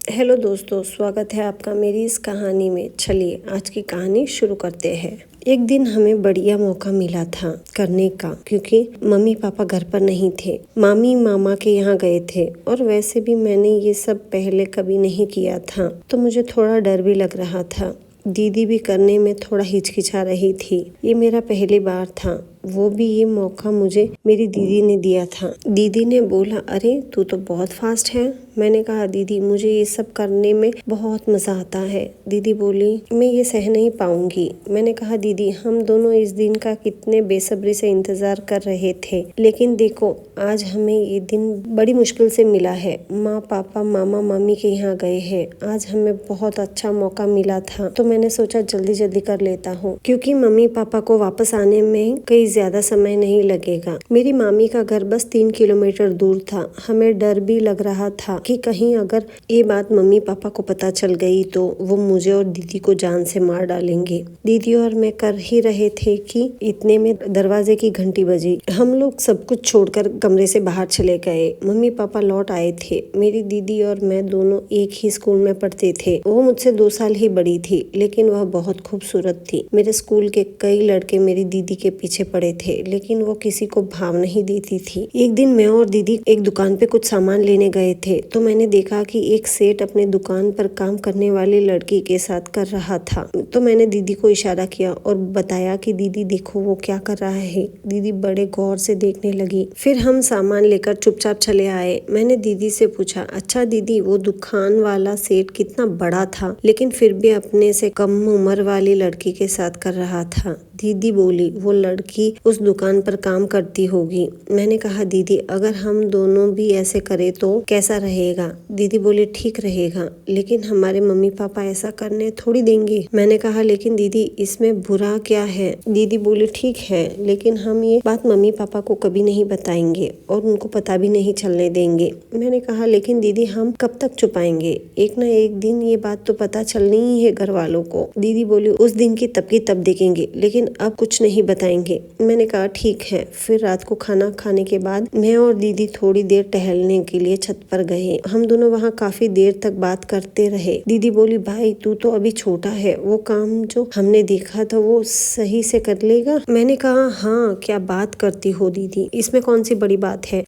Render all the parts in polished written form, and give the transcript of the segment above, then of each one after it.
Hello दोस्तों, स्वागत है आपका मेरी इस कहानी में। चलिए आज की कहानी शुरू करते हैं। एक दिन हमें बढ़िया मौका मिला था करने का, क्योंकि मम्मी पापा घर पर नहीं थे। मामी मामा के यहाँ गए थे और वैसे भी मैंने ये सब पहले कभी नहीं किया था, तो मुझे थोड़ा डर भी लग रहा था। दीदी भी करने में थोड़ा हिचकिचा रही थी। ये मेरा पहली बार था, वो भी ये मौका मुझे मेरी दीदी ने दिया था। दीदी ने बोला, अरे तू तो बहुत फास्ट है। मैंने कहा, दीदी मुझे ये सब करने में बहुत मज़ा आता है। दीदी बोली, मैं ये सह नहीं पाऊंगी। मैंने कहा, दीदी हम दोनों इस दिन का कितने बेसब्री से इंतज़ार कर रहे थे, लेकिन देखो आज हमें ये दिन बड़ी मुश्किल से मिला है। माँ पापा मामा मामी के यहाँ गए हैं। आज हमें बहुत अच्छा मौका मिला था, तो मैंने सोचा जल्दी जल्दी कर लेता हूँ, क्योंकि मम्मी पापा को वापस आने में कई ज्यादा समय नहीं लगेगा। मेरी मामी का घर बस 3 किलोमीटर दूर था। हमें डर भी लग रहा था कि कहीं अगर ये बात मम्मी पापा को पता चल गई तो वो मुझे और दीदी को जान से मार डालेंगे। दीदी और मैं कर ही रहे थे कि इतने में दरवाजे की घंटी बजी। हम लोग सब कुछ छोड़कर कमरे से बाहर चले गए। मम्मी पापा लौट आए थे। मेरी दीदी और मैं दोनों एक ही स्कूल में पढ़ते थे। वो मुझसे 2 साल ही बड़ी थी, लेकिन वह बहुत खूबसूरत थी। मेरे स्कूल के कई लड़के मेरी दीदी के पीछे पड़े थे, लेकिन वो किसी को भाव नहीं देती थी। एक दिन मैं और दीदी एक दुकान पे कुछ सामान लेने गए थे, तो मैंने देखा कि एक सेठ अपने दुकान पर काम करने वाली लड़की के साथ कर रहा था। तो मैंने दीदी को इशारा किया और बताया कि दीदी देखो वो क्या कर रहा है। दीदी बड़े गौर से देखने लगी। फिर हम सामान लेकर चुपचाप चले आए। मैंने दीदी से पूछा, अच्छा दीदी वो दुकान वाला सेठ कितना बड़ा था, लेकिन फिर भी अपने से कम उम्र वाली लड़की के साथ कर रहा था। दीदी बोली, वो लड़की उस दुकान पर काम करती होगी। मैंने कहा, दीदी अगर हम दोनों भी ऐसे करें तो कैसा रहेगा? दीदी बोली, ठीक रहेगा, लेकिन हमारे मम्मी पापा ऐसा करने थोड़ी देंगे। मैंने कहा, लेकिन दीदी इसमें बुरा क्या है? दीदी बोली, ठीक है, लेकिन हम ये बात मम्मी पापा को कभी नहीं बताएंगे और उनको पता भी नहीं चलने देंगे। मैंने कहा, लेकिन दीदी हम कब तक छुपाएंगे? एक न एक दिन ये बात तो पता चलनी ही है घर वालों को। दीदी बोली, उस दिन की तब देखेंगे, लेकिन अब कुछ नहीं बताएंगे। मैंने कहा, ठीक है। फिर रात को खाना खाने के बाद मैं और दीदी थोड़ी देर टहलने के लिए छत पर गए। हम दोनों वहाँ काफी देर तक बात करते रहे। दीदी बोली, भाई तू तो अभी छोटा है, वो काम जो हमने देखा था वो सही से कर लेगा? मैंने कहा, हाँ क्या बात करती हो दीदी, इसमें कौन सी बड़ी बात है।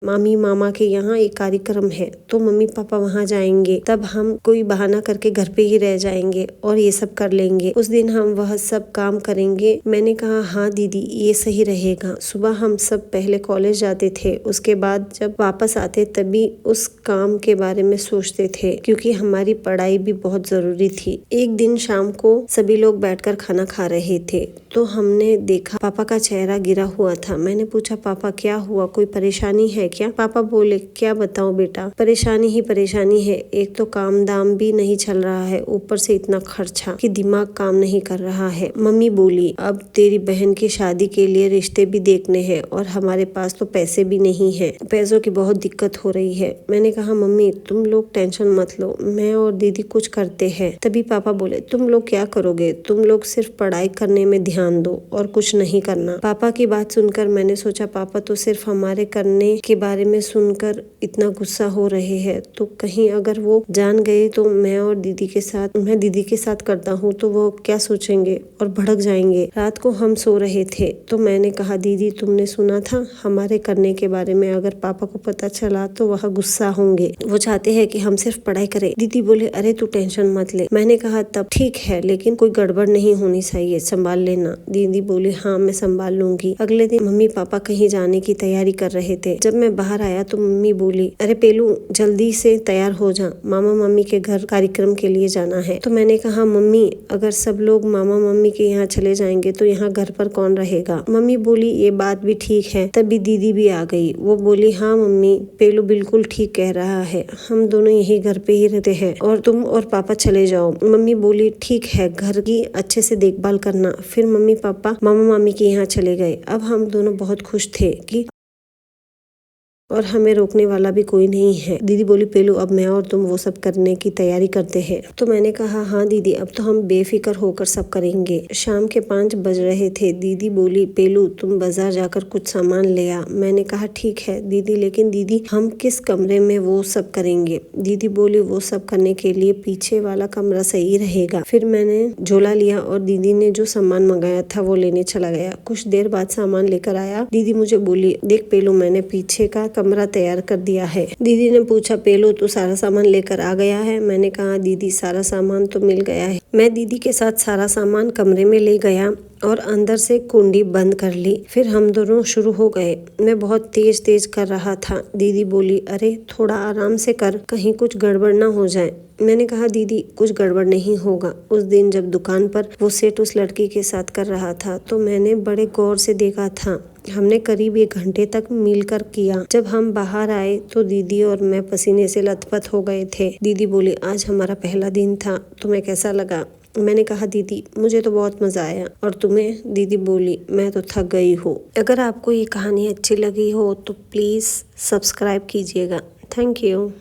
मामी मामा के यहाँ एक कार्यक्रम है, तो मम्मी पापा वहाँ जाएंगे, तब हम कोई बहाना करके घर पे ही रह जाएंगे और ये सब कर लेंगे। उस दिन हम वह सब काम करेंगे। मैंने कहा, हाँ दीदी ये सही रहेगा। सुबह हम सब पहले कॉलेज जाते थे, उसके बाद जब वापस आते तभी उस काम के बारे में सोचते थे, क्योंकि हमारी पढ़ाई भी बहुत जरूरी थी। एक दिन शाम को सभी लोग बैठकर खाना खा रहे थे, तो हमने देखा पापा का चेहरा गिरा हुआ था। मैंने पूछा, पापा क्या हुआ, कोई परेशानी है क्या? पापा बोले, क्या बताऊं बेटा, परेशानी ही परेशानी है। एक तो काम दाम भी नहीं चल रहा है, ऊपर से इतना खर्चा कि दिमाग काम नहीं कर रहा है। मम्मी बोली, अब तेरी बहन की शादी के लिए रिश्ते भी देखने हैं और हमारे पास तो पैसे भी नहीं है, पैसों की बहुत दिक्कत हो रही है। मैंने कहा, मम्मी तुम लोग टेंशन मत लो, मैं और दीदी कुछ करते हैं। तभी पापा बोले, तुम लोग क्या करोगे, तुम लोग सिर्फ पढ़ाई करने में ध्यान दो और कुछ नहीं करना। पापा की बात सुनकर मैंने सोचा, पापा तो सिर्फ हमारे करने के बारे में सुनकर इतना गुस्सा हो रहे हैं, तो कहीं अगर वो जान गए तो मैं दीदी के साथ करता हूँ तो वो क्या सोचेंगे और भड़क जाएंगे। रात को हम सो रहे थे, तो मैंने कहा, दीदी तुमने सुना था हमारे करने के बारे में, अगर पापा को पता चला तो वह गुस्सा होंगे, वो चाहते हैं कि हम सिर्फ पढ़ाई करें। दीदी बोले, अरे तू टेंशन मत ले। मैंने कहा, तब ठीक है, लेकिन कोई गड़बड़ नहीं होनी चाहिए, संभाल लेना। दीदी बोली, हाँ मैं संभाल लूंगी। अगले दिन मम्मी पापा कहीं जाने की तैयारी कर रहे थे। जब मैं बाहर आया तो मम्मी बोली, अरे पेलू जल्दी से तैयार हो जा, मामा मम्मी के घर कार्यक्रम के लिए जाना है। तो मैंने कहा, मम्मी अगर सब लोग मामा मम्मी के यहाँ चले जाएंगे तो यहाँ घर पर कौन रहेगा? मम्मी बोली, ये बात भी ठीक है। तभी दीदी भी आ गई। वो बोली, हाँ मम्मी पेलू बिल्कुल ठीक कह रहा है, हम दोनों यही घर पे ही रहते हैं और तुम और पापा चले जाओ। मम्मी बोली, ठीक है, घर की अच्छे से देखभाल करना। फिर मम्मी पापा मामा मामी के यहाँ चले गए। अब हम दोनों बहुत खुश थे कि और हमें रोकने वाला भी कोई नहीं है। दीदी बोली पेलू अब मैं और तुम वो सब करने की तैयारी करते हैं। तो मैंने कहा हाँ दीदी, अब तो हम बेफिक्र होकर सब करेंगे। शाम के 5 बज रहे थे। दीदी बोली पेलू तुम बाजार जाकर कुछ सामान ले आ। मैंने कहा ठीक है दीदी, लेकिन दीदी हम किस कमरे में वो सब करेंगे? दीदी बोली वो सब करने के लिए पीछे वाला कमरा सही रहेगा। फिर मैंने झोला लिया और दीदी ने जो सामान मंगाया था वो लेने चला गया। कुछ देर बाद सामान लेकर आया। दीदी मुझे बोली देख पेलू मैंने पीछे का कमरा तैयार कर दिया है। दीदी ने पूछा पेलू तू सारा सामान लेकर आ गया है? मैंने कहा दीदी सारा सामान तो मिल गया है। मैं दीदी के साथ सारा सामान कमरे में ले गया और अंदर से कुंडी बंद कर ली। फिर हम दोनों शुरू हो गए। मैं बहुत तेज तेज कर रहा था। दीदी बोली अरे थोड़ा आराम से कर, कहीं कुछ गड़बड़ ना हो जाए। मैंने कहा दीदी कुछ गड़बड़ नहीं होगा। उस दिन जब दुकान पर वो सेठ उस लड़की के साथ कर रहा था तो मैंने बड़े गौर से देखा था। हमने करीब 1 घंटे तक मिलकर किया। जब हम बाहर आए तो दीदी और मैं पसीने से लथपथ हो गए थे। दीदी बोली आज हमारा पहला दिन था, तुम्हें कैसा लगा? मैंने कहा दीदी मुझे तो बहुत मजा आया। और तुम्हें? दीदी बोली मैं तो थक गई हूँ। अगर आपको ये कहानी अच्छी लगी हो तो प्लीज सब्सक्राइब कीजिएगा। Thank you.